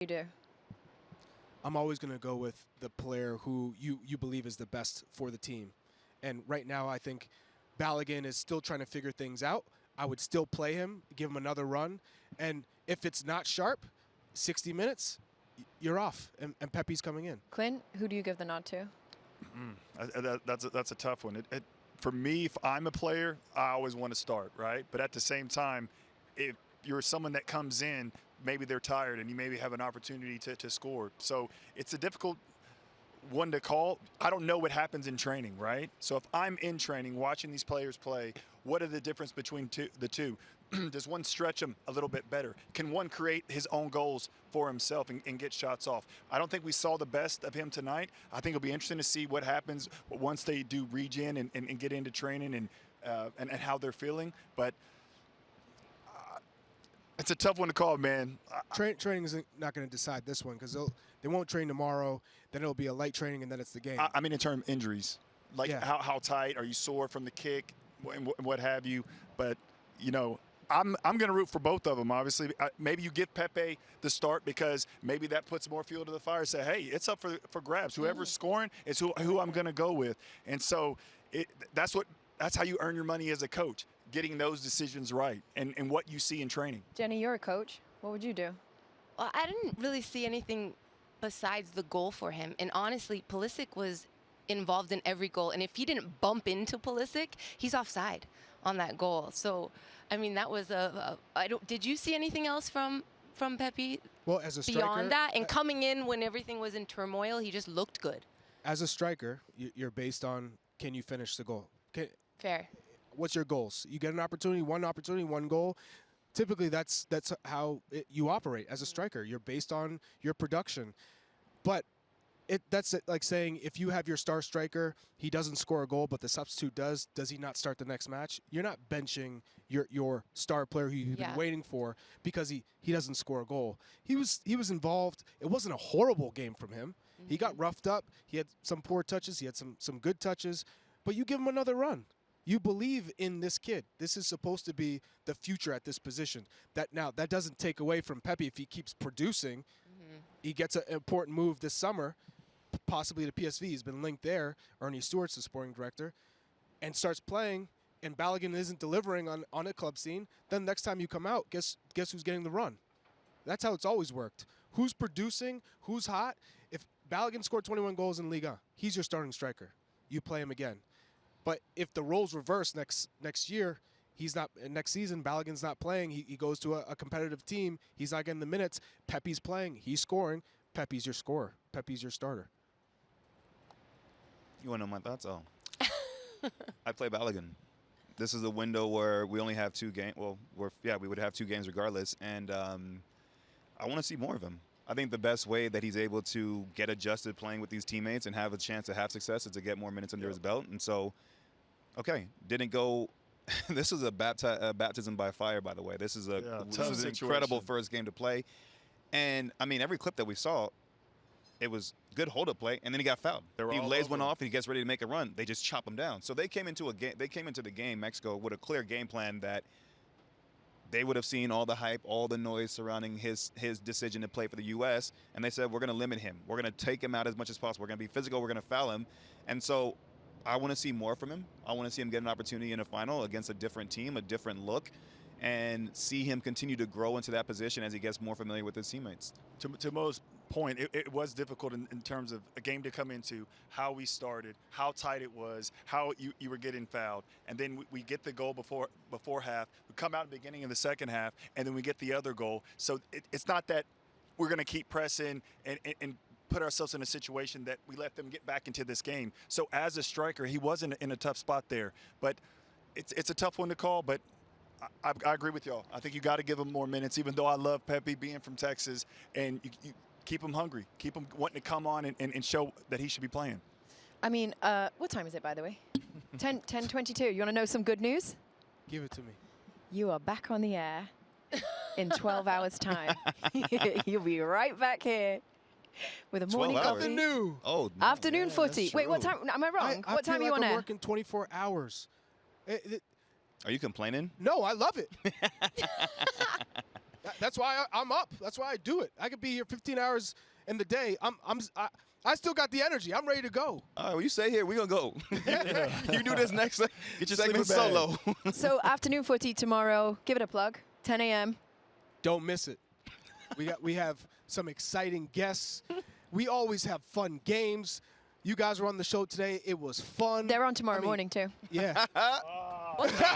You do. I'm always going to go with the player who you believe is the best for the team. And right now, I think Balogun is still trying to figure things out. I would still play him, give him another run. And if it's not sharp, 60 minutes, you're off. And Pepi's coming in. Clint, who do you give the nod to? That's a tough one. For me, if I'm a player, I always want to start, right? But at the same time, if you're someone that comes in, maybe they're tired and you maybe have an opportunity to score. So it's a difficult one to call. I don't know what happens in training, right? So if I'm in training watching these players play, what are the difference between the two? Does one stretch them a little bit better? Can one create his own goals for himself and get shots off? I don't think we saw the best of him tonight. I think it'll be interesting to see what happens once they do regen and get into training and how they're feeling. But it's a tough one to call, man. Training is not going to decide this one because they won't train tomorrow. Then it'll be a light training, and then it's the game. I mean, in terms of injuries, like how tight are you sore from the kick, and what have you. But you know, I'm going to root for both of them. Obviously, maybe you give Pepe the start because maybe that puts more fuel to the fire. Say, hey, it's up for grabs. Whoever's scoring is who I'm going to go with. And so that's how you earn your money as a coach. Getting those decisions right and what you see in training. Jenny, you're a coach. What would you do? Well, I didn't really see anything besides the goal for him. And honestly, Pulisic was involved in every goal. And if he didn't bump into Pulisic, he's offside on that goal. So, I mean, that was did you see anything else from Pepi? Well, as a striker, beyond that, and coming in when everything was in turmoil, he just looked good. As a striker, you're based on can you finish the goal? Fair. What's your goals? You get an opportunity, one goal. Typically, that's how you operate as a striker. You're based on your production. But that's like saying if you have your star striker, he doesn't score a goal, but the substitute does he not start the next match? You're not benching your star player who you've been waiting for because he doesn't score a goal. He was involved. It wasn't a horrible game from him. He got roughed up. He had some poor touches. He had some good touches. But you give him another run. You believe in this kid. This is supposed to be the future at this position. That doesn't take away from Pepi if he keeps producing. He gets an important move this summer, possibly to PSV. He's been linked there. Ernie Stewart's the sporting director, and starts playing. And Balogun isn't delivering on a club scene. Then next time you come out, guess who's getting the run? That's how it's always worked. Who's producing? Who's hot? If Balogun scored 21 goals in Liga, he's your starting striker. You play him again. But if the roles reverse next year, he's not. Next season, Balogun's not playing. He goes to a competitive team. He's not getting the minutes. Pepi's playing. He's scoring. Pepi's your scorer. Pepi's your starter. You want to know my thoughts? Oh, I play Balogun. This is a window where we only have 2 games. Well, we would have 2 games regardless, and I want to see more of him. I think the best way that he's able to get adjusted playing with these teammates and have a chance to have success is to get more minutes under his belt. And so, okay, didn't go. This is a baptism by fire, by the way. This is an incredible first game to play. And, I mean, every clip that we saw, it was good hold-up play, and then he got fouled. He lays one off, and he gets ready to make a run. They just chop him down. So they came into the game, Mexico, with a clear game plan that they would have seen all the hype, all the noise surrounding his decision to play for the U.S., and they said, we're going to limit him. We're going to take him out as much as possible. We're going to be physical. We're going to foul him. And so I want to see more from him. I want to see him get an opportunity in a final against a different team, a different look, and see him continue to grow into that position as he gets more familiar with his teammates. To Mo's point, it was difficult in terms of a game to come into, how we started, how tight it was, how you were getting fouled. And then we get the goal before half. We come out at the beginning of the second half, and then we get the other goal. So it's not that we're going to keep pressing and put ourselves in a situation that we let them get back into this game. So as a striker, he wasn't in a tough spot there. But it's a tough one to call, but I agree with y'all. I think you got to give him more minutes, even though I love Pepi being from Texas, and you keep him hungry, keep him wanting to come on and show that he should be playing. I mean, what time is it, by the way? 10:22. You want to know some good news? Give it to me. You are back on the air in 12 hours' time. You'll be right back here with a morning coffee. Afternoon. Oh, no. Afternoon footy. Wait, what time? Am I wrong? What time are you on air? I'm working 24 hours. Are you complaining? No, I love it. That's why I'm up. That's why I do it. I could be here 15 hours in the day. I still got the energy. I'm ready to go. All right, well, you stay here. We're going to go. You do this next. Get your segment sleeping bag. solo. So afternoon footy tomorrow. Give it a plug. 10 a.m. Don't miss it. We have some exciting guests. We always have fun games. You guys were on the show today. It was fun. They're on tomorrow morning too. Yeah.